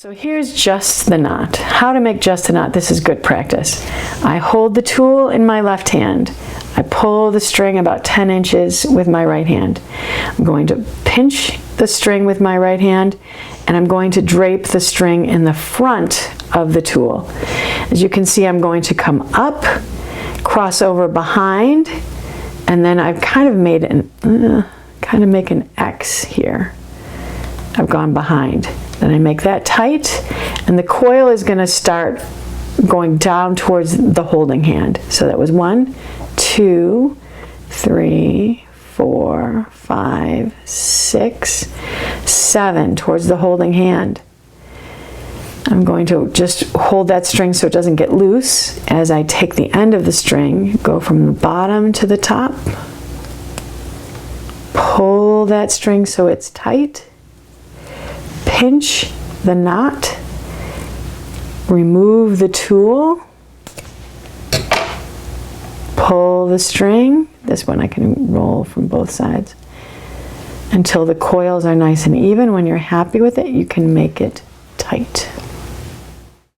So here's just the knot. How to make just a knot. This is good practice. I hold the tool in my left hand. I pull the string about 10 inches with my right hand. I'm going to pinch the string with my right hand, and I'm going to drape the string in the front of the tool. As you can see, I'm going to come up, cross over behind, and then I've kind of made make an X here. I've gone behind. Then I make that tight, and the coil is going to start going down towards the holding hand. So that was 1, 2, 3, 4, 5, 6, 7 towards the holding hand. I'm going to just hold that string so it doesn't get loose as I take the end of the string, go from the bottom to the top, pull that string so it's tight, pinch the knot, remove the tool, pull the string. This one I can roll from both sides until the coils are nice and even. When you're happy with it, you can make it tight.